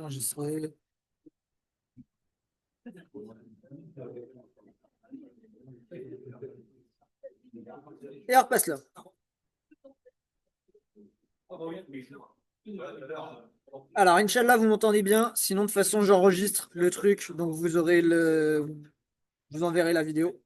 enregistrer. Et on repasse là. Alors, Inch'Allah, vous m'entendez bien. Sinon, de toute façon, j'enregistre le truc. Donc, vous aurez vous enverrez la vidéo.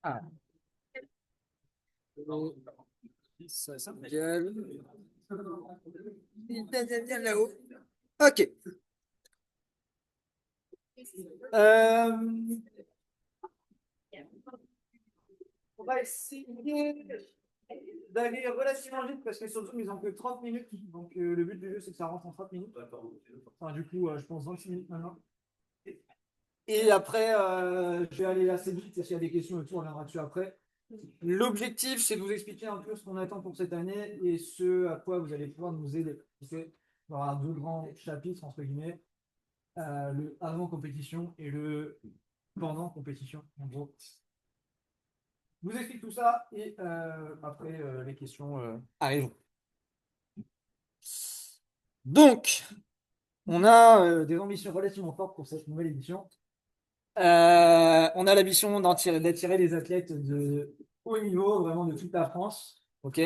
Ah. Ça me gale. Bien là-haut. Ok. On va essayer d'aller relativement vite parce que sur Zoom, ils ont que 30 minutes. Donc, le but du jeu, c'est que ça rentre en 30 minutes. Enfin, du coup, je pense 26 minutes maintenant. Et après, je vais aller assez vite. S'il y a des questions et tout, on reviendra dessus après. L'objectif, c'est de vous expliquer un peu ce qu'on attend pour cette année et ce à quoi vous allez pouvoir nous aider. Il y aura deux grands chapitres, entre guillemets, le avant compétition et le pendant compétition, en gros. Je vous explique tout ça et après, les questions arrivent. Donc, on a des ambitions relativement fortes pour cette nouvelle édition. On a l'ambition d'attirer des athlètes de haut niveau, vraiment de toute la France. Ok.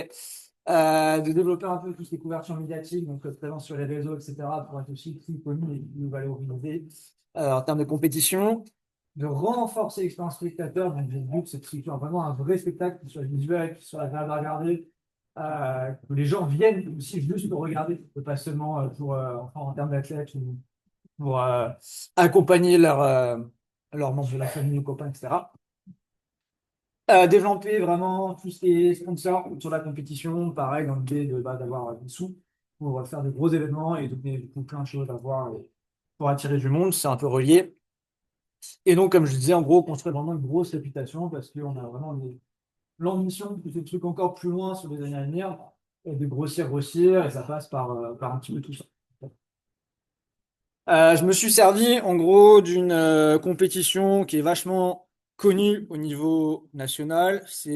De développer un peu toutes les couvertures médiatiques, donc présence sur les réseaux, etc., pour être aussi plus connu et plus valorisé en termes de compétition. De renforcer l'expérience spectateur. Donc, le but, c'est de créer vraiment un vrai spectacle qui soit visuel, qui soit agréable à regarder, que les gens viennent aussi juste pour regarder, pas seulement en termes d'athlètes ou pour accompagner leurs membres de la famille ou copains, etc. Développer vraiment tout ce qui est sponsor sur la compétition, pareil, dans l'idée d'avoir des sous pour faire de gros événements et donner du coup, plein de choses à voir pour attirer du monde, c'est un peu relié. Et donc, comme je disais, en gros, construire vraiment une grosse réputation parce qu'on a vraiment l'ambition de pousser le truc encore plus loin sur les années à venir, et de grossir, et ça passe par un petit peu tout ça. Je me suis servi en gros d'une compétition qui est vachement connue au niveau national. Ça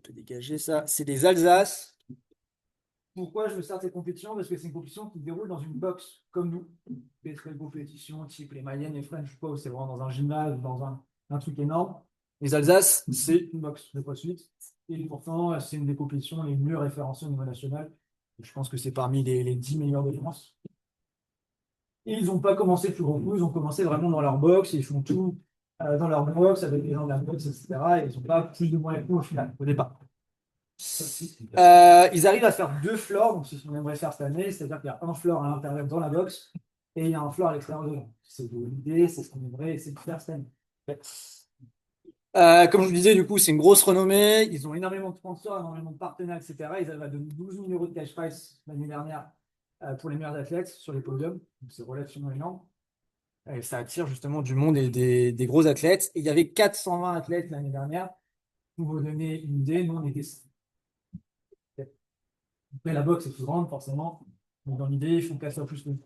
peut dégager ça. C'est des Alsaces. Pourquoi je me sers de cette compétition? Parce que c'est une compétition qui se déroule dans une box, comme nous. Des très compétitions type les Mayenne, les French, je sais pas, où c'est vraiment dans un gymnase, dans un truc énorme. Les Alsaces, c'est une box de CrossFit. Et pourtant, c'est une des compétitions les mieux référencées au niveau national. Je pense que c'est parmi les 10 meilleures de France. Et ils n'ont pas commencé plus gros coup, ils ont commencé vraiment dans leur box, ils font tout dans leur box avec les gens de la box, etc. Et ils n'ont pas plus de moyens que nous au final, au départ. Ils arrivent à faire deux floors, donc c'est ce qu'on aimerait faire cette année, c'est-à-dire qu'il y a un floor à l'intérieur dans la box et il y a un floor à l'extérieur de C'est l'idée, c'est ce qu'on aimerait essayer de faire cette année. Comme je vous disais, du coup, c'est une grosse renommée. Ils ont énormément de sponsors, énormément de partenaires, etc. Ils avaient donné 12 000 euros de cash prize l'année dernière pour les meilleurs athlètes sur les podiums. Donc, c'est relativement énorme. Et ça attire justement du monde et des gros athlètes. Et il y avait 420 athlètes l'année dernière. Pour vous donner une idée, nous, on était. Mais la boxe est plus grande, forcément. Donc, dans l'idée, ils font 4 fois plus que nous.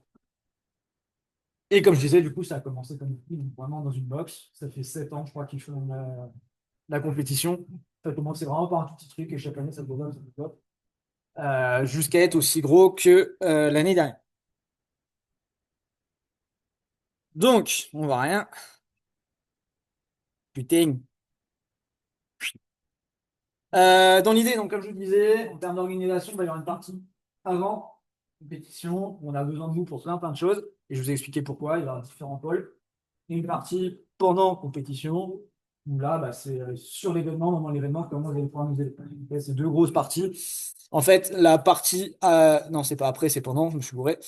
Et comme je disais, du coup, ça a commencé comme vraiment dans une boxe. Ça fait 7 ans, je crois, qu'ils font la compétition. Ça a commencé vraiment par un tout petit truc et chaque année, ça développe, ça développe. Jusqu'à être aussi gros que l'année dernière. Donc, on voit rien. Putain. Dans l'idée, donc comme je vous disais, en termes d'organisation, il va y avoir une partie avant compétition, où on a besoin de vous pour plein de choses, et je vous ai expliqué pourquoi, il y aura différents pôles, et une partie pendant compétition, où là, c'est sur l'événement, moment de l'événement, comment vous allez pouvoir nous aider. C'est deux grosses parties. En fait, la partie, non, c'est pas après, c'est pendant, je me suis bourré.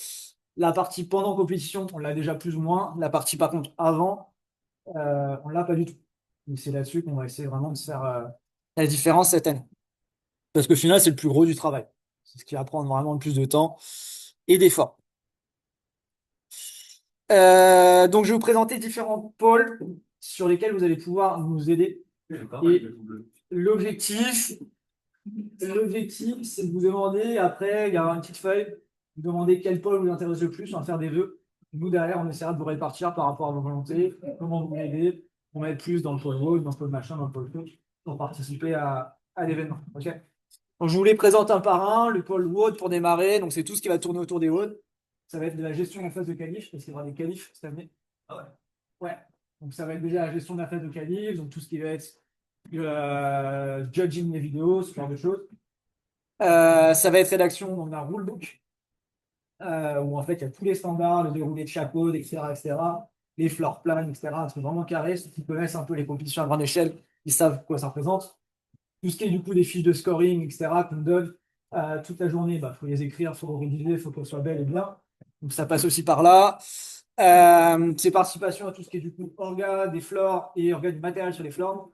La partie pendant compétition, on l'a déjà plus ou moins. La partie, par contre, avant, on l'a pas du tout. Et c'est là-dessus qu'on va essayer vraiment de faire la différence cette année. Parce qu'au final, c'est le plus gros du travail. C'est ce qui va prendre vraiment le plus de temps et d'efforts. Donc, je vais vous présenter différents pôles sur lesquels vous allez pouvoir nous aider. Et l'objectif, c'est de vous demander, après, il y aura une petite feuille, vous demander quel pôle vous intéresse le plus, on va faire des vœux. Nous, derrière, on essaiera de vous répartir par rapport à vos volontés, comment vous m'aidez pour mettre plus dans le pôle road, dans le pôle machin, dans le pôle truc, pour participer à l'événement. Ok. Donc, je vous les présente un par un. Le pôle WOD pour démarrer, donc c'est tout ce qui va tourner autour des WOD. Ça va être de la gestion de la phase de qualif, parce qu'il y aura des qualifs cette année. Ah ouais. Ouais. Donc ça va être déjà la gestion de la phase de qualif, donc tout ce qui va être judging les vidéos, ce genre de choses. Ça va être rédaction donc d'un rulebook, où en fait il y a tous les standards, le déroulé de chaque code, etc., etc., les floor plans, etc. C'est vraiment carré. Ceux qui connaissent un peu les compétitions à grande échelle, ils savent quoi ça représente. Tout ce qui est du coup des fiches de scoring, etc., qu'on donne toute la journée, bah, faut les écrire, faut les rédiger, faut qu'elles soient belles et bien. Donc ça passe aussi par là. C'est participation à tout ce qui est du coup orga des floors et orga du matériel sur les floors.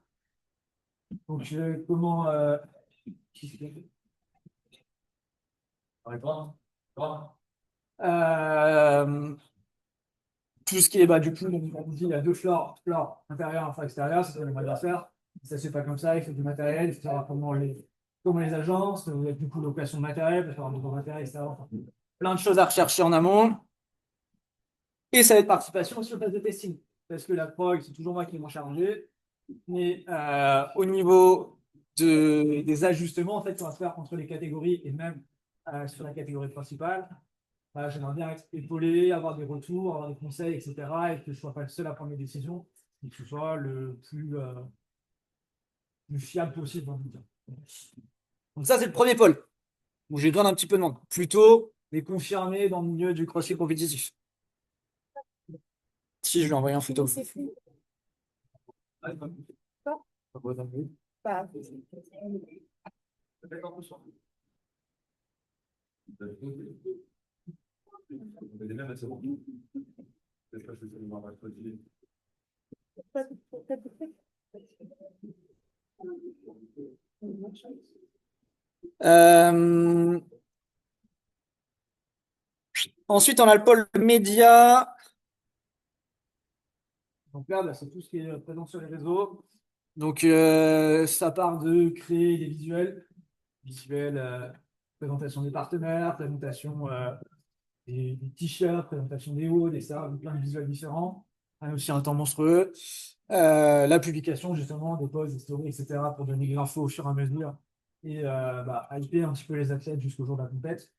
Donc comment euh, tout ce qui est bah, du coup, donc, on dit il y a deux floors, floor intérieur, infra extérieur, c'est ce qu'on aimerait bien faire. Ça se fait pas comme ça, il faut du matériel, il faut savoir comment les agences, il y a du coup location de matériel, il faut avoir du matériel, etc. Enfin, plein de choses à rechercher en amont. Et ça va être participation sur le phase de testing. Parce que la prog, c'est toujours moi qui m'en charger. Mais au niveau des ajustements en fait, qu'on va faire entre les catégories et même sur la catégorie principale, bah, j'aimerais bien être épaulé, avoir des retours, avoir des conseils, etc. Et que je ne sois pas le seul à prendre les décisions, et que ce soit le plus fiable possible, en tout cas. Donc ça, c'est le premier pôle, où j'ai besoin d'un petit peu de monde. Plutôt les confirmer dans le milieu du crossfit compétitif. Si je lui envoie en photo. Euh, Ensuite, on a le pôle média. Donc là, bah, c'est tout ce qui est présent sur les réseaux. Donc, ça part de créer des visuels, présentation des partenaires, présentation des t-shirts, présentation des hauts, des ça, plein de visuels différents. Aussi un temps monstrueux. La publication, justement, des posts, des stories, etc., pour donner de l'info au fur et à mesure et bah, hyper un petit peu les athlètes jusqu'au jour de la compète.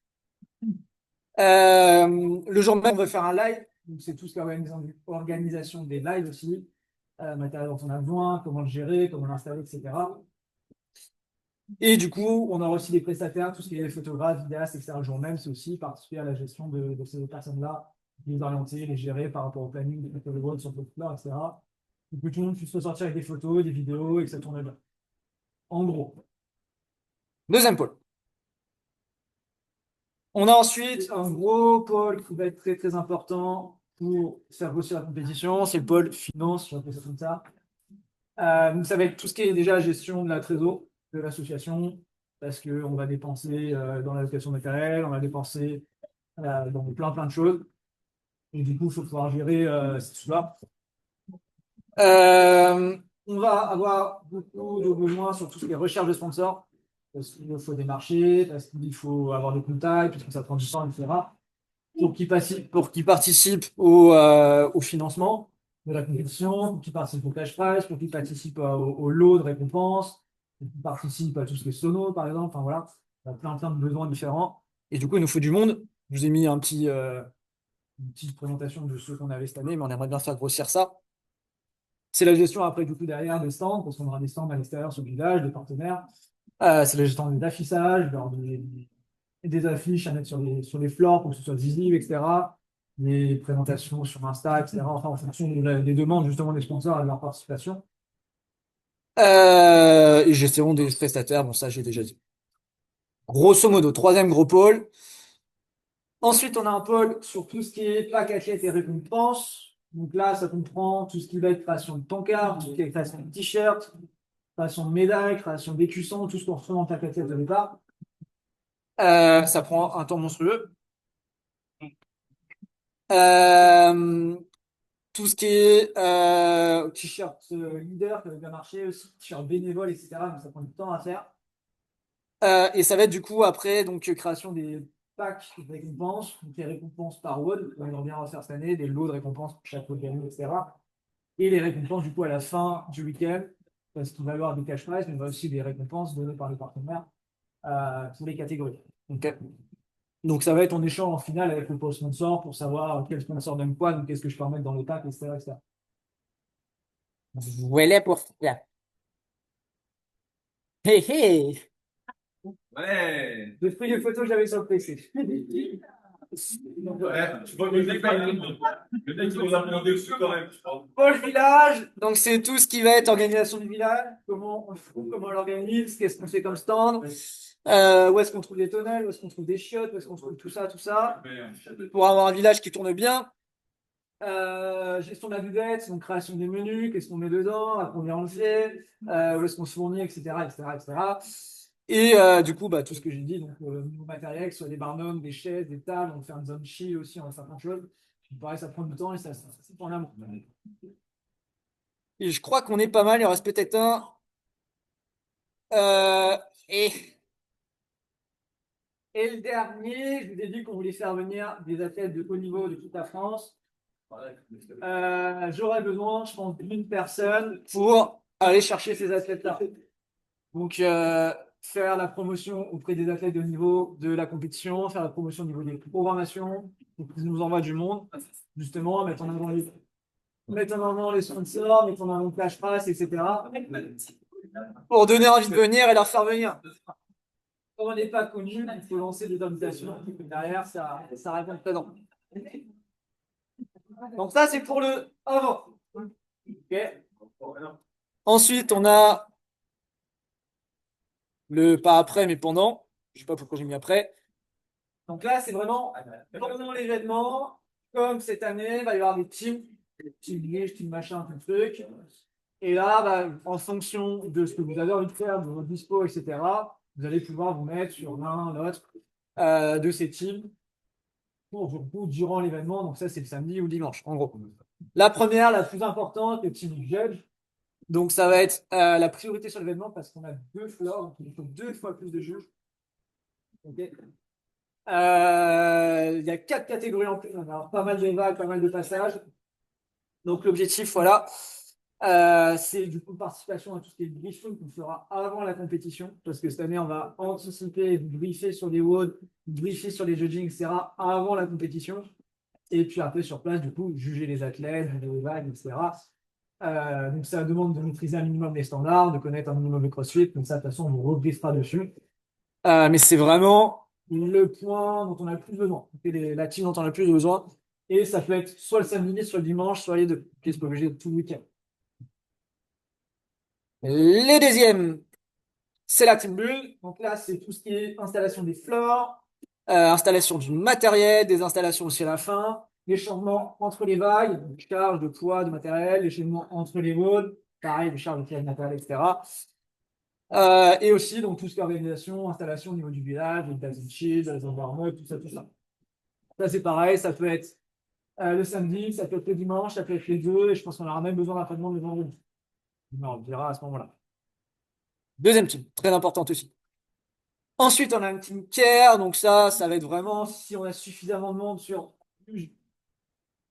Le jour même, on va faire un live. Donc, c'est tout ce qui est organisation des lives aussi. Matériel dont on a besoin, comment le gérer, comment l'installer, etc. Et du coup, on aura aussi des prestataires, tout ce qui est photographes, vidéastes, etc. Le jour même, c'est aussi participer à la gestion de ces personnes-là, les orienter, les gérer par rapport au planning, des photos sur le floor, etc. Pour que tout le monde puisse ressortir avec des photos, des vidéos et que ça tourne bien. En gros. Deuxième pôle. On a ensuite un gros pôle qui va être très très important pour faire grossir la compétition, c'est le pôle finance, je vais appeler ça comme ça. Donc ça va être tout ce qui est déjà gestion de la trésor de l'association, parce qu'on va dépenser dans la location matérielle, on va dépenser dans plein de choses. Et du coup, il faut pouvoir gérer ces choses-là. On va avoir beaucoup de besoins sur tout ce qui est recherche de sponsors, parce qu'il faut des marchés, parce qu'il faut avoir des contacts, parce que ça prend du temps, etc. Pour qu'ils participent au financement de la compétition, pour qu'ils participent au cash prize, pour qu'ils participent au lot de récompenses, pour qu'ils participent à tout ce qui est sono, par exemple. Enfin voilà, il y a plein de besoins différents. Et du coup, il nous faut du monde. Je vous ai mis une petite présentation de ceux qu'on avait cette année, mais on aimerait bien faire grossir ça. C'est la gestion après, du coup, derrière des stands, parce qu'on aura des stands à l'extérieur sur le village, des partenaires. C'est la gestion des affichages, des affiches à mettre sur les floors pour que ce soit visible, etc. Des présentations sur Insta, etc. Enfin, en fonction des demandes justement des sponsors et de leur participation. Et gestion des prestataires, bon ça j'ai déjà dit. Grosso modo, troisième gros pôle. Ensuite, on a un pôle sur tout ce qui est pack athlète et récompense. Donc là, ça comprend tout ce qui va être création de pancartes, tout ce qui est création de t-shirts, création de médailles, création d'écussons, tout ce qu'on reçoit dans le pack athlète de départ. Ça prend un temps monstrueux. Euh, Tout ce qui est t-shirt leader, qui avait bien marché aussi, t-shirt bénévole, etc. Donc ça prend du temps à faire. Et ça va être du coup après donc création packs de récompenses, donc les récompenses par WOD, on en vient refaire cette année, des lots de récompenses pour chaque WOD gagné, etc. Et les récompenses, du coup, à la fin du week-end, parce qu'il va y avoir des cash prizes, mais il va aussi des récompenses données par les partenaires pour les catégories. Ok. Donc, ça va être en échange en finale avec le sponsor pour savoir quel sponsor donne quoi, donc qu'est-ce que je peux remettre dans les packs, etc., etc. Voilà pour ça. Hé hé! Ouais. J'ai pris les photos que j'avais sur le PC. Ouais, je vois que le mec, il nous a demandé dessus quand même, je pense. Pour le village, donc c'est tout ce qui va être organisation du village, comment on le fout, comment on l'organise, qu'est-ce qu'on fait comme stand, où est-ce qu'on trouve des tonnelles, où est-ce qu'on trouve des chiottes, où est-ce qu'on trouve tout ça, pour avoir un village qui tourne bien. Gestion de la buvette, donc création des menus, qu'est-ce qu'on met dedans, à combien on le fait, où est-ce qu'on se fournit, etc., etc., etc. Et du coup, bah, tout ce que j'ai dit, donc nouveau matériel, que ce soit des barnums, des chaises, des tables, on va faire une zone chill aussi, on va faire plein de choses. Pareil, ça prend du temps et ça en amont. Et je crois qu'on est pas mal, il en reste peut-être un. Euh, et, et le dernier, je vous ai dit qu'on voulait faire venir des athlètes de haut niveau de toute la France. J'aurais besoin, je pense, d'une personne pour aller chercher ces athlètes-là. Donc, faire la promotion auprès des athlètes de haut niveau de la compétition, faire la promotion au niveau des programmations, pour qu'ils nous envoient du monde, justement, mettre en avant les sponsors, mettre en avant le cash pass, etc. Pour donner envie de venir et leur faire venir. Comme on n'est pas connu, il faut lancer des invitations. Derrière, ça répond présent. Donc ça, c'est pour le avant. Okay. Ensuite, on a le pas après, mais pendant. Je sais pas pourquoi j'ai mis après. Donc là, c'est vraiment pendant l'événement. Comme cette année, il va y avoir des teams, team liège, team machin, tout truc. Et là, bah, en fonction de ce que vous avez envie de faire, de votre dispo, etc., vous allez pouvoir vous mettre sur l'un, l'autre de ces teams pour vous durant l'événement. Donc ça, c'est le samedi ou le dimanche, en gros. La première, la plus importante, le team judge. Donc ça va être la priorité sur l'événement parce qu'on a deux floors, donc il faut deux fois plus de juges. Okay. Il y a quatre catégories en plus, on va avoir pas mal de vagues, pas mal de passages. Donc l'objectif, voilà, c'est du coup participation à tout ce qui est briefing qu'on fera avant la compétition, parce que cette année, on va anticiper, briefer sur les WOD, briefer sur les judging, etc., avant la compétition. Et puis après, sur place, du coup, juger les athlètes, juger les vagues, etc. Donc ça demande de maîtriser un minimum les standards, de connaître un minimum le CrossFit, donc ça, de toute façon, on vous rebriefera dessus. Mais c'est vraiment le point dont on a le plus besoin, la team dont on a le plus besoin. Et ça peut être soit le samedi, soit le dimanche, soit les deux. Qu'est-ce que vous obligé de tout le week-end. Les deuxièmes, c'est la team build. Donc là, c'est tout ce qui est installation des floors, installation du matériel, des installations aussi à la fin, les changements entre les vagues, de charge, de poids, de matériel, les changements entre les modes, pareil, de charge de pièces, de matériel, etc. Et aussi, donc, tout ce qui est organisation, installation au niveau du village, les dates shield, les warm-up, tout ça, tout ça. Ça, c'est pareil, ça peut être le samedi, ça peut être le dimanche, ça peut être les deux, et je pense qu'on aura même besoin d'un entraînement le vendredi. Mais on le verra à ce moment-là. Deuxième team, très importante aussi. Ensuite, on a une team care, donc ça va être vraiment si on a suffisamment de monde sur Luge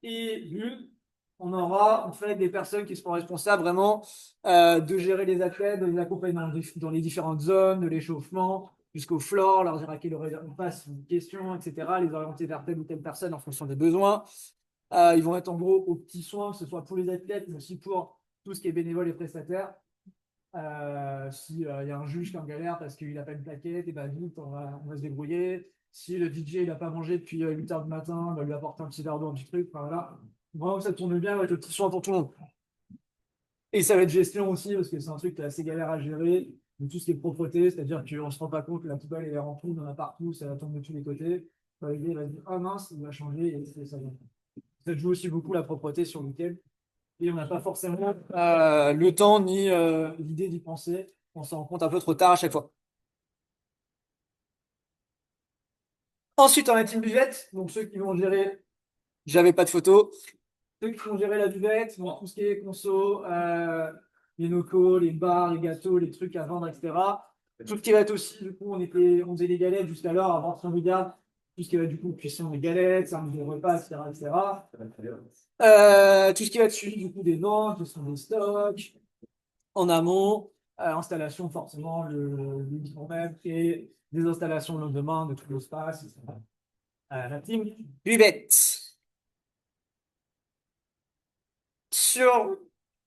et Bulle, on aura en fait des personnes qui seront responsables vraiment de gérer les athlètes, de les accompagner dans les différentes zones, de l'échauffement, jusqu'au floor, leur dire à quelle heure on passe une question, etc., les orienter vers telle ou telle personne en fonction des besoins. Ils vont être en gros aux petits soins, que ce soit pour les athlètes, mais aussi pour tout ce qui est bénévole et prestataire. Si y a un juge qui est en galère parce qu'il n'a pas une plaquette, et ben vite, on va se débrouiller. Si le DJ il n'a pas mangé depuis 8 heures du matin, on va lui apporter un petit verre d'eau, un petit truc. Enfin, voilà. Vraiment que ça tourne bien avec le petit soin pour tout le monde. Et ça va être gestion aussi, parce que c'est un truc qui est assez galère à gérer. De tout ce qui est propreté, c'est-à-dire qu'on ne se rend pas compte que la poubelle elle est remplie, il y en a partout, ça tombe de tous les côtés. Il va dire, ah mince, il va changer, et ça vient. Ça joue aussi beaucoup la propreté sur le week-end. Et on n'a pas forcément le temps ni l'idée d'y penser. On s'en rend compte un peu trop tard à chaque fois. Ensuite, on a la team buvette, donc ceux qui vont gérer, j'avais pas de photo, ceux qui vont gérer la buvette, donc tout ce qui est conso, les locaux, les bars, les gâteaux, les trucs à vendre, etc. Tout ce qui va être aussi, du coup, on faisait des galettes jusqu'alors avant qu'on regarde. tout ce qui va être du coup cuisson des galettes, service des repas, etc., etc. Tout ce qui va être suivi du coup des ventes, gestion des stocks, en amont, installation forcément le jour même et des installations le lendemain de tout l'espace, etc. La team Bubette. Sur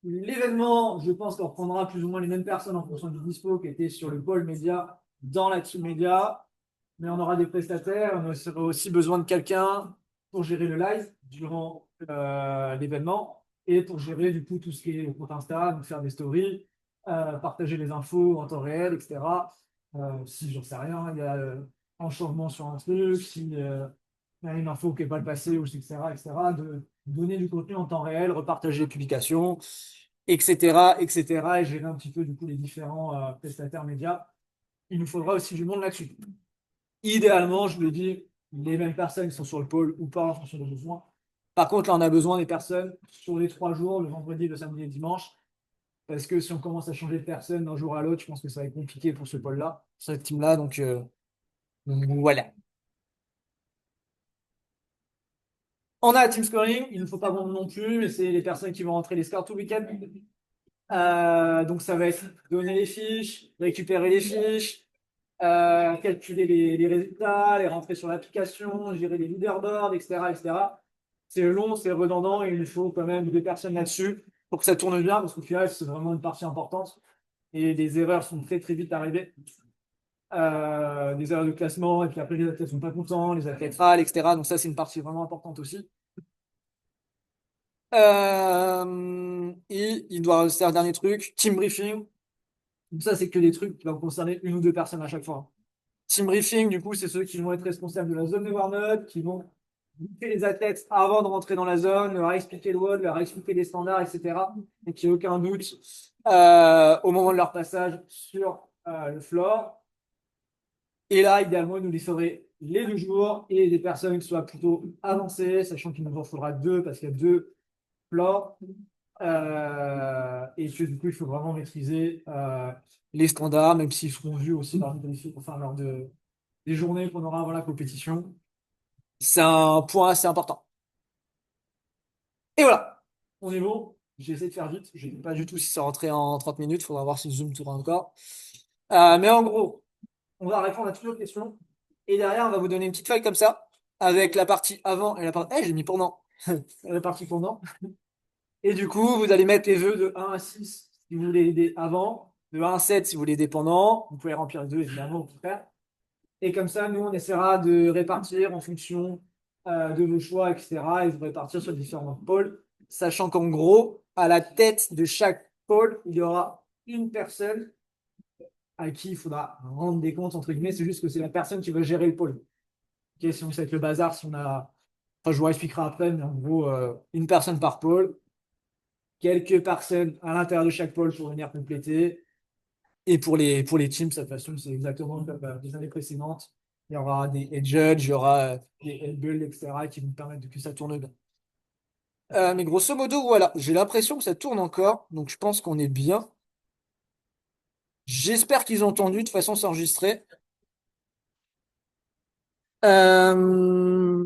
l'événement, je pense qu'on reprendra plus ou moins les mêmes personnes en fonction du dispo qui étaient sur le pôle média dans la team média. Mais on aura des prestataires, on aura aussi besoin de quelqu'un pour gérer le live durant l'événement et pour gérer du coup tout ce qui est compte Insta, donc faire des stories, partager les infos en temps réel, etc. Si j'en sais rien, il y a un changement sur un truc, si il y a une info qui n'est pas passée, ou etc., etc., de donner du contenu en temps réel, repartager les publications, etc., etc., et gérer un petit peu du coup les différents prestataires médias. Il nous faudra aussi du monde là-dessus. Idéalement, je le dis, les mêmes personnes qui sont sur le pôle ou pas en fonction des besoins. Par contre, là, on a besoin des personnes sur les 3 jours, le vendredi, le samedi et le dimanche. Parce que si on commence à changer de personne d'un jour à l'autre, je pense que ça va être compliqué pour ce pôle-là, cette team-là. Donc, voilà. On a un team scoring, il ne faut pas vendre non plus, mais c'est les personnes qui vont rentrer les scores tout le week-end. Donc ça va être donner les fiches, récupérer les fiches, calculer les résultats, les rentrer sur l'application, gérer les leaderboards, etc., etc. C'est long, c'est redondant et il faut quand même 2 personnes là-dessus pour que ça tourne bien parce qu'au final, c'est vraiment une partie importante et les erreurs sont très très vite arrivées. Des erreurs de classement et puis après les athlètes sont pas contents, les athlètes râlent, etc. Donc ça, c'est une partie vraiment importante aussi. Et il doit rester un dernier truc, team briefing. Donc ça, c'est que des trucs qui vont concerner 1 ou 2 personnes à chaque fois. Team briefing, du coup, c'est ceux qui vont être responsables de la zone de warm-up, qui vont briefer les athlètes avant de rentrer dans la zone, leur expliquer le WOD, leur expliquer les standards, etc. Et qu'il n'y ait aucun doute au moment de leur passage sur le floor. Et là, idéalement, il nous les ferait les 2 jours et des personnes qui soient plutôt avancées, sachant qu'il nous en faudra 2 parce qu'il y a 2 floors. Et que du coup, il faut vraiment maîtriser les standards, même s'ils seront vus aussi lors des journées qu'on aura avant la compétition. C'est un point assez important. Et voilà, on est bon. J'ai essayé de faire vite. Je ne sais pas du tout si ça rentrait en 30 minutes. Il faudra voir si Zoom tourne encore. Mais en gros, on va répondre à toutes vos questions. Et derrière, on va vous donner une petite feuille comme ça, avec la partie avant et la partie. Eh, j'ai mis pendant. La partie pendant. Et du coup, vous allez mettre les vœux de 1 à 6 si vous voulez aider avant, de 1 à 7 si vous voulez dépendant. Vous pouvez remplir les deux, évidemment, au contraire. Et comme ça, nous, on essaiera de répartir en fonction de vos choix, etc. Et de répartir sur différents pôles, sachant qu'en gros, à la tête de chaque pôle, il y aura une personne à qui il faudra rendre des comptes, entre guillemets. C'est juste que c'est la personne qui va gérer le pôle. Ok, sinon, c'est avec le bazar, si on a. Enfin, je vous expliquerai après, mais en gros, une personne par pôle, quelques personnes à l'intérieur de chaque pôle pour venir compléter. Et pour les teams, de toute façon, c'est exactement comme les années précédentes. Il y aura des head judges, il y aura des head builds, etc., qui vont permettre que ça tourne bien. Mais grosso modo, voilà, j'ai l'impression que ça tourne encore, donc je pense qu'on est bien. J'espère qu'ils ont entendu, de toute façon, c'est enregistré. Euh,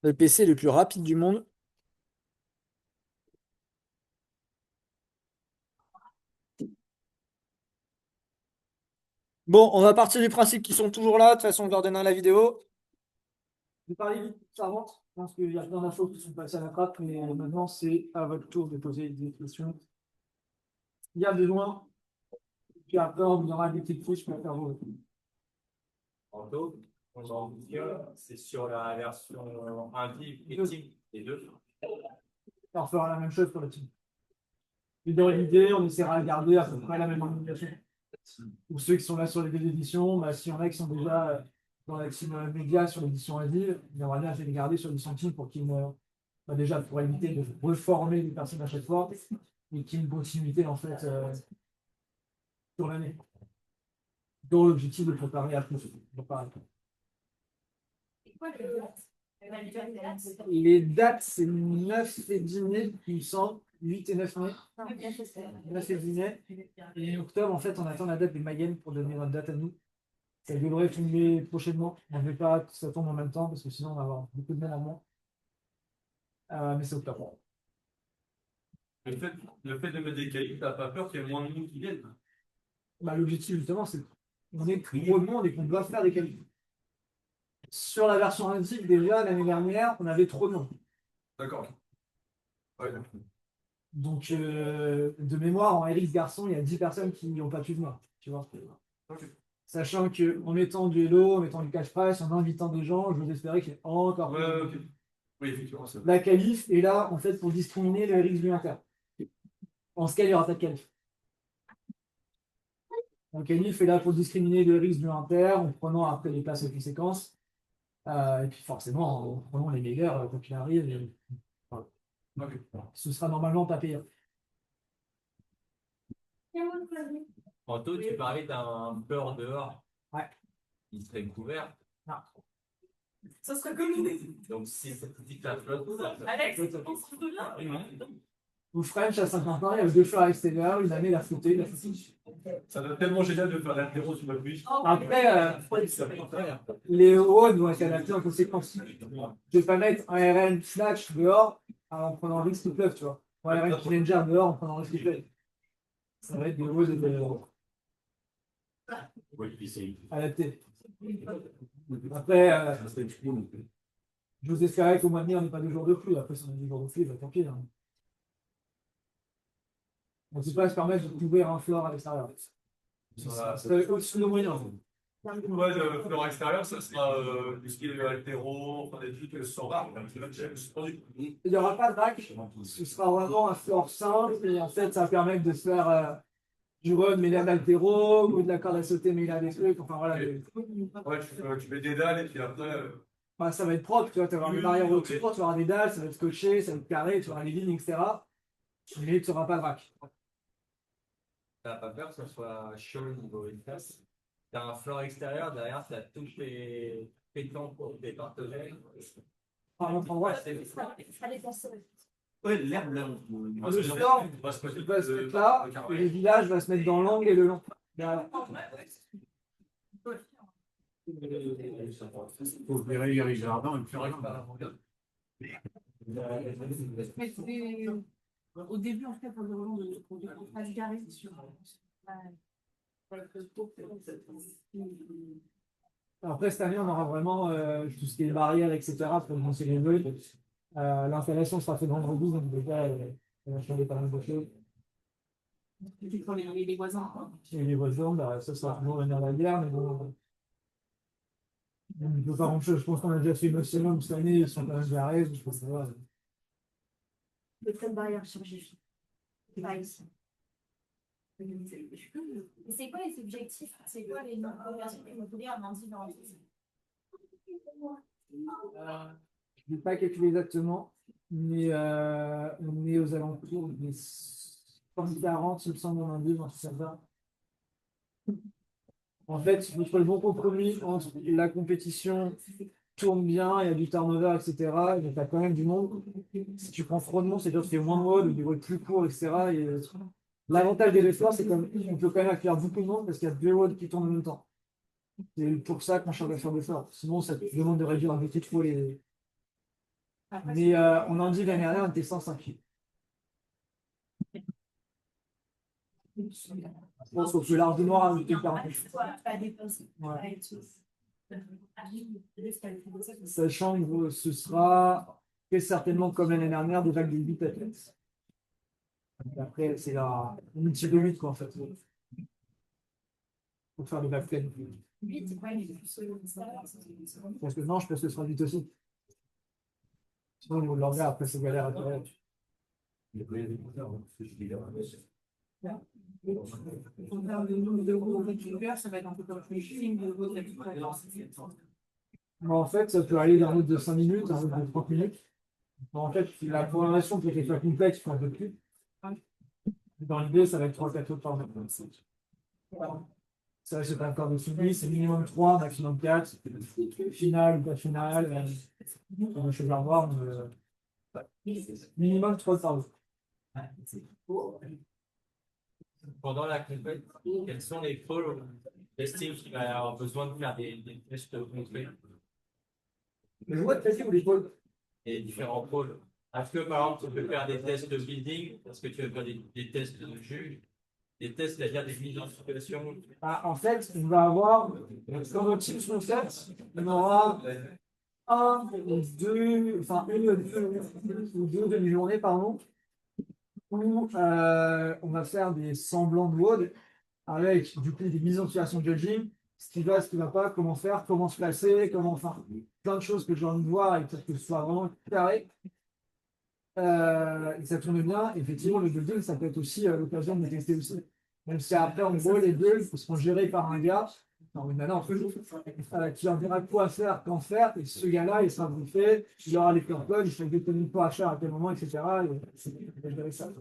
Le PC le plus rapide du monde. Bon, on va partir du principe qu'ils sont toujours là. De toute façon, on leur donnera la vidéo. Je vais parler vite, ça rentre. Je pense qu'il y a plein d'infos qui sont passées à la trappe, mais maintenant, c'est à votre tour de poser des questions. Il y a besoin. Puis après, on vous donnera des petites fiches pour faire vos. Anto, on va vous dire, c'est sur la version Invite et Team, les deux. On fera la même chose pour le team. Et dans l'idée, on essaiera de garder à peu près la même organisation. Pour ceux qui sont là sur les deux éditions, bah, s'il y en a qui sont déjà dans la team média sur l'édition Aviv, il y aura bien à les garder sur l'édition team pour qu'ils bah, déjà pour éviter de reformer les personnes à chaque fois et qu'il y ait une continuité en fait sur l'année. Dans l'objectif de préparer à plus. Les dates, c'est 9 et 10 mai, il me semble. 8 et 9 mai. 9 et 10 mai. Et octobre, en fait, on attend la date des Mayenne pour donner notre date à nous. Ça devrait tomber prochainement. On ne veut pas que ça tombe en même temps parce que sinon on va avoir beaucoup de mal en moins. Mais c'est octobre. Le fait, le fait de mettre des cahiers, t'as pas peur qu'il y ait moins de monde qui viennent? Bah, l'objectif justement, c'est qu'on est trop de monde et qu'on doit faire des qualifs. Sur la version antique, déjà l'année dernière, on avait trop de monde. D'accord. Ouais. Donc, de mémoire, en RX garçon, il y a 10 personnes qui n'ont pas pu venir. Tu vois. Ok. Sachant qu'en mettant du Hello, en mettant du cash price, en invitant des gens, je vous espérais qu'il y ait encore Ouais, plus de ok. monde. Oui, effectivement, c'est La qualif est là, en fait, pour discriminer le RX du inter. En scale, il n'y aura pas de qualif. Donc, qualif est là pour discriminer le RX du inter, en prenant après les places de conséquences. Et puis, forcément, en prenant les meilleurs, quand il arrive, voilà. Ok. Ce sera normalement pas payant. Anto, tu parlais d'un beurre dehors. Ouais. Il serait couvert. Non. Ça serait comme une. Donc, si ça flotte, Alex, on se souvient. Au French, à 50 ans, il y avait deux fleurs à l'extérieur, une année, il a flotté, il a flotté. ça doit être tellement génial de faire l'apéro sur le bus. Après, les roads vont être adaptés en conséquence. Je vais pas mettre un RN Flash dehors en prenant le risque qu'il pleuve, tu vois. Ou un RN Challenger dehors en prenant le risque qu'il pleuve. Ça va être des roads adaptés. Après, je vous espérais qu'au mois de mai, on n'ait pas de jours de pluie. Après, si on a des jours de pluie, bah, tant pis. Hein. On ne peut pas se permettre de couvrir un floor à l'extérieur. C'est au-dessus de nos moyens. Ouais, le fleur extérieur, ça sera tout ce qui est altéro, enfin des trucs sans barre. Il n'y aura pas de rack. Ce sera vraiment un floor simple. Et en fait, ça va permettre de se faire du run, mais il a de l'altéro, ou de la corde à sauter, mais il a des trucs. Enfin voilà. Ouais, tu mets des dalles et puis après. Bah, ça va être propre. Tu vas avoir des barrières autour, tu auras des dalles, ça va être scotché, ça va être carré, tu auras les lignes, etc. Mais tu n'auras pas de rack. T'as pas peur que ce soit chaud au niveau efficace? T'as un floor extérieur, derrière, t'as tous les pétants pour tes partenaires. Par notre endroit, Ouais, l'herbe là. le floor va se mettre là, et le village va se mettre dans l'angle et le long. Derrière. Faut virer les jardins et puis rien. Au début, en fait, on demande de pas se garer sur. Après, cette année, on aura vraiment tout ce qui est barrières, etc. pour lancer les vœux. L'installation sera faite vendredi, donc déjà, on va changer pas mal de choses. Pour les voisins. Et les voisins, bah, ça sera toujours venir la guerre, mais bon. On ne peut pas grand-chose. Je pense qu'on a déjà fait maximum cette année, ils sont quand même garés, donc je pense que ça va. Le trait de barrière chirurgicale. Pas ici. C'est quoi les objectifs? C'est quoi les conversions que vous voulez en Indie dans Je ne vais pas calculer exactement, mais on est aux alentours des 140, il me semble, en Indie, dans tout ça. En fait, il faut le bon compromis entre la compétition tourne bien, il y a du turnover, etc. Donc, tu as quand même du monde. Si tu prends trop de monde, c'est-à-dire que tu fais moins de mode, des vols plus courts, etc. Et, l'avantage des efforts, c'est qu'on peut quand même accueillir beaucoup de monde parce qu'il y a deux vols qui tournent en même temps. C'est pour ça qu'on change d'affaire d'effort. Sinon, ça te demande de réduire un petit trop les. Mais on en dit l'année dernière, on était 105. Je pense qu'on peut largement rajouter 40. Ouais. Sachant que ce sera très certainement comme l'année dernière des vagues de 8 athlètes. Après, c'est la multi de 8 quoi en fait. Pour faire des vagues pleines. Parce que non, je pense que ce sera 8 aussi. Sinon, au niveau de l'orga, après, c'est galère à faire. En termes de nombre de roues récupérés, ça va être un peu comme le film de roues récupérées. Mais en fait, ça peut aller d'un route de 5 minutes, un route de 30 minutes. En fait, la programmation peut être complexe, il faut un peu plus. Dans l'idée, ça va être 3-4 autres par jour. Ça, c'est pas encore défini, c'est minimum 3, maximum 4. Finale ou pas finale. Je vais revoir. Minimum 3 par jour. Pendant la compète, quels sont les pôles Estime qu'il va avoir besoin de faire des tests concrets Mais je vois de passer ou l'épaule. et différents pôles. Est-ce que par exemple, tu peux faire des tests de building, parce que tu veux faire des tests de juge, des tests, c'est-à-dire des mises en situation. Ah, en fait, on va avoir, dans notre team concept, on aura un ou deux, enfin une ou deux demi-journées, pardon, où on va faire des semblants de WOD avec du coup des mises en situation de judging, ce qui va pas, comment faire, comment se placer, comment, enfin, plein de choses que j'ai envie de voir et pour que ce soit vraiment carré. Et que ça tourne bien. Effectivement, le building, ça peut être aussi l'occasion de les tester aussi. Même si après, en gros, les deux seront gérés par un gars, non, une nana, en fait, qui leur dira quoi faire, quand faire, et ce gars-là, il sera briefé, il aura les plans il sera déterminé quoi à faire à quel moment, etc. Et je verrai ça.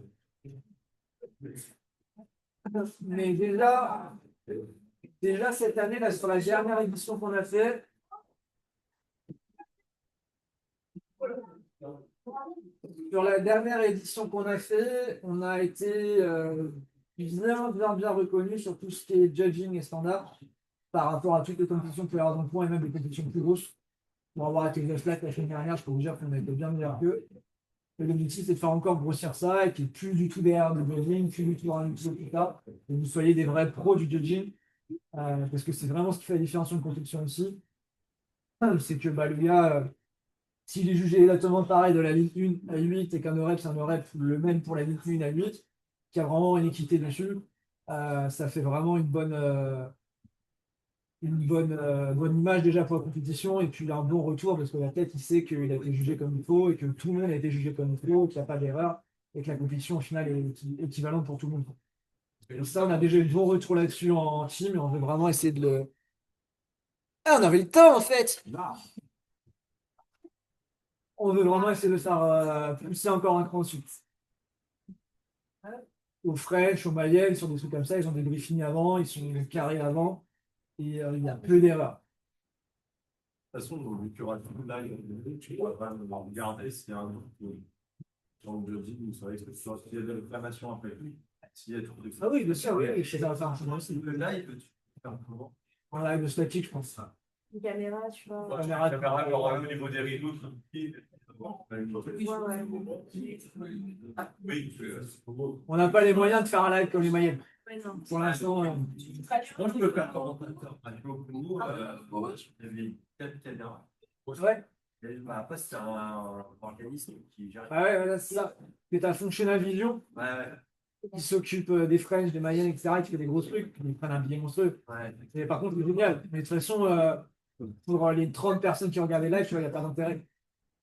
Mais déjà cette année, là, sur la dernière édition qu'on a fait, sur la dernière édition qu'on a fait, on a été bien reconnu sur tout ce qui est judging et standard par rapport à toutes les compétitions qu'il peut y avoir dans le point et même les compétitions plus grosses. Pour avoir été les Flat la semaine dernière, je peux vous dire qu'on a été bien meilleur qu'eux. Et l'objectif, c'est de faire encore grossir ça et qu'il n'y ait plus du tout derrière de judging, plus du tout un outil plus tard, et que vous soyez des vrais pros du judging, parce que c'est vraiment ce qui fait la différence sur une compétition aussi. C'est que bah, le gars, s'il est jugé exactement pareil de la Ligue 1 à 8 et qu'un OREP, c'est un OREP le même pour la Ligue 1 à 8, qui a vraiment une équité dessus, ça fait vraiment bonne image déjà pour la compétition et puis un bon retour parce que la tête, il sait qu'il a été jugé comme il faut et que tout le monde a été jugé comme il faut, qu'il n'y a pas d'erreur et que la compétition au final est équivalente pour tout le monde. Et ça, on a déjà eu de bons retours là-dessus en team et on veut vraiment essayer de le. Ah, on avait le temps en fait! On veut vraiment essayer de faire pousser encore un cran dessus. Aux fraîches, aux Mayenne, sur des trucs comme ça, ils ont des briefings avant, ils sont carrés avant et il y a peu d'erreurs. De toute façon, vu qu'il y aura tout là, tu pourras vraiment regarder s'il y a un truc sur le jeudi, vous savez que s'il y a de l'inflammation après lui, s'il y a trop de. Ah oui, bien sûr, oui, je sais ça va faire un film aussi. Le live, tu peux faire comment? En live de statique, je pense. Une caméra, tu vois. Caméra. Au niveau des rideaux, Ouais, ouais. oui, On n'a pas les moyens de faire un live comme les Mayenne. Ouais, non. Pour l'instant, moi je peux faire commentateur. Il y avait 4 caméras. ouais. Après, c'est un organisme qui gère. Ah ouais, voilà, c'est ça. C'est un Functional Vision Ouais, qui s'occupe des French, des Mayenne, etc., qui fait des gros trucs, ils prennent un billet monstrueux. ouais. Et par contre, c'est génial. Mais de toute façon, pour les 30 personnes qui regardent les lives, tu vois, il n'y a pas d'intérêt.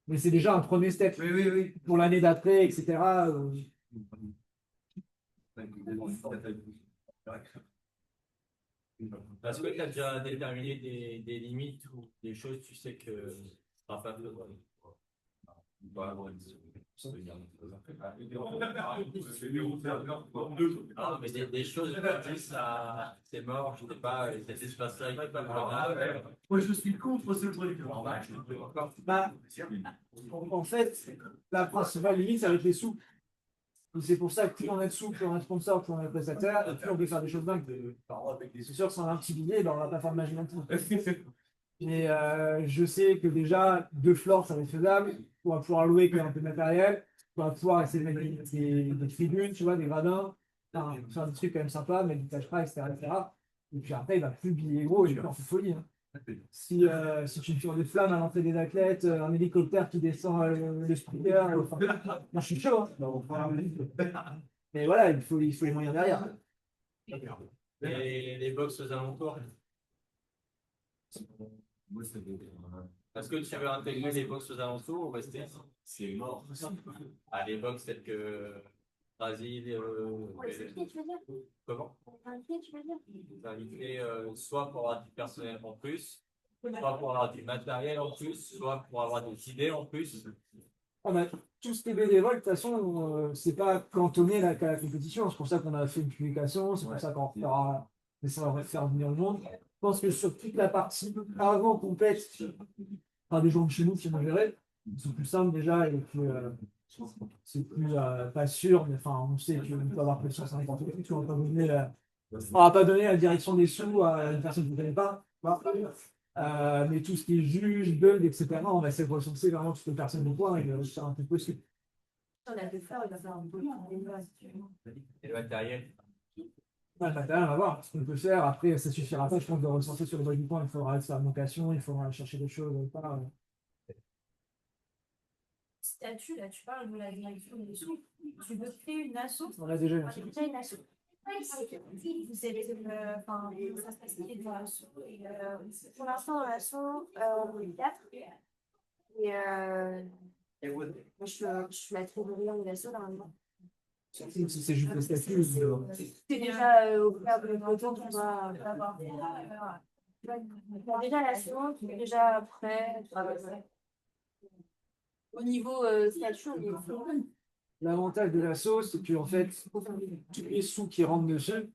Mais c'est déjà un premier step Oui, oui, oui. pour l'année d'après, etc. Est-ce que tu as déjà déterminé des limites ou des choses, tu sais que ça va faire de Ah, mais des choses, tu dis, ça, c'est mort, je sais pas, ça se passe Moi, je suis contre ce truc. Bah, en fait, la principale limite, ça va être les sous. Et c'est pour ça que plus on a de sous, plus on a de sponsors, plus on a de prestataires, et plus on peut faire des choses dingues. C'est sûr que sans un petit billet, ben, on va pas faire de magie non plus. Mais je sais que déjà, 2 floors, ça va être faisable. On va pouvoir louer quand même un peu de matériel. On va pouvoir essayer de mettre des tribunes, tu vois, des gradins. Enfin, faire des trucs quand même sympas, mettre du cache pas, etc., etc. Et puis après, il va plus biller gros, et puis on fait folie. Hein. Si tu tires des flammes à l'entrée des athlètes, un hélicoptère qui descend le sprinter, enfin, moi je suis chaud. Hein. Mais voilà, il faut les moyens derrière. Et les box aux alentours. Est-ce que tu veux intégrer les box aux alentours ou rester? C'est mort. Ah, les box telles que Brasil, C'est qui, tu veux dire? comment? Un pied, tu veux dire? Invité soit pour avoir du personnel en plus, soit pour avoir du matériel en plus, soit pour avoir des idées en plus. Ah bah, tout ce qui est bénévole, de toute façon, c'est pas cantonné là, qu'à la compétition. C'est pour ça qu'on a fait une publication, c'est pour ça qu'on fera, mais ça va faire venir le monde. Je pense que sur toute la partie avant qu'on pète, par des gens de chez nous qui vont gérer, ils sont plus simples déjà et que c'est plus pas sûr, mais enfin, on sait qu'on peut avoir plus de chance à n'importe qui, on va pas vous donner On va pas donner la direction des sous à une personne qui ne connaît pas. Voilà. Mais tout ce qui est juge, build, etc., on va essayer de recenser vraiment toutes les personnes du coin et de faire un peu possible. On a fait faire, il va faire un peu. Et le matériel. Ouais, le matériel, on va voir ce qu'on peut faire. Après, ça suffira pas, je pense, de recenser sur le bas du coin. Il faudra faire une location, il faudra chercher des choses. Pas. Statut, là, tu parles de la direction des sous. Tu veux créer une asso? On a déjà une. Déjà une asso. Vous avez, enfin, ça se passe qui est dans l'asso. Pour l'instant, dans l'asso, on est 4. Et moi, je suis la trésorière de l'asso, normalement. C'est juste le statut. C'est déjà au clair de retour qu'on va avoir. Déjà l'asso, qui est déjà prêt. Au niveau statut, on est fort. L'avantage de la sauce, c'est qu'en fait, tous les sous qui rentrent dessus,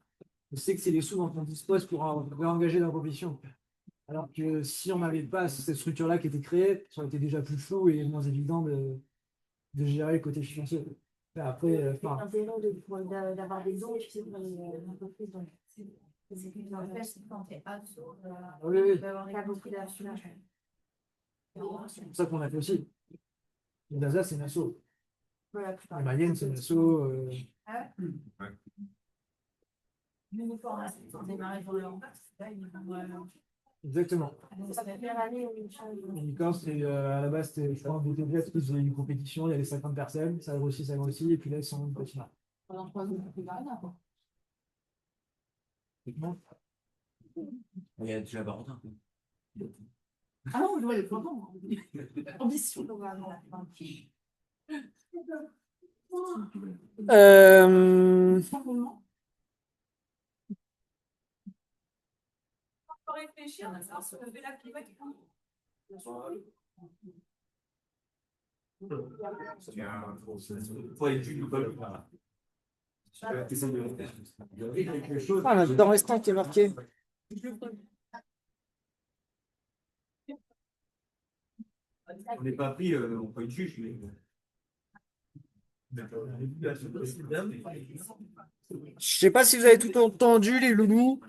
on sait que c'est les sous dont on dispose pour réengager la compétition. Alors que si on n'avait pas cette structure-là qui était créée, ça aurait été déjà plus flou et moins évident de gérer le côté financier. Et après, C'est intéressant d'avoir des dons, tu sais, dans les entreprises. Donc, c'est plus en fait, c'est quand t'es asso, oui, oui. tu vas avoir pas beaucoup d'actions. C'est pour ça qu'on a fait aussi. Le Daza, c'est une asso. Voilà, La Mayenne, c'est une asso. L'uniforme, c'est pour démarrer pour le Exactement. ça fait plusieurs années où on change. Unicorn, c'est à la base, c'était, je crois, des TGS qui faisaient une compétition, il y avait 50 personnes, ça grossit, et puis là, ils sont une petite marque. Pendant 3 ans, on fait rien, quoi. Il y a déjà Barentin. Ah non, je vois les photos. Ambition. Faut réfléchir, on va savoir si on avait la climat qui compte. Faut être du bol. Ah, on a le temps restant qui est marqué. On n'est pas pris, on peut être juge, mais. Je sais pas si vous avez tout entendu, les loulous.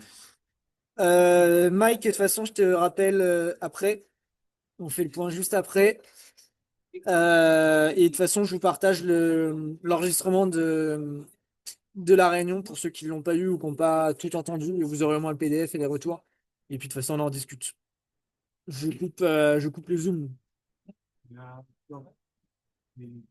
Mike, de toute façon, je te rappelle après. On fait le point juste après. Et de toute façon, je vous partage l'enregistrement de la réunion pour ceux qui ne l'ont pas eu ou qui n'ont pas tout entendu. Vous aurez au moins le PDF et les retours. Et puis de toute façon, on en discute. Je coupe le Zoom.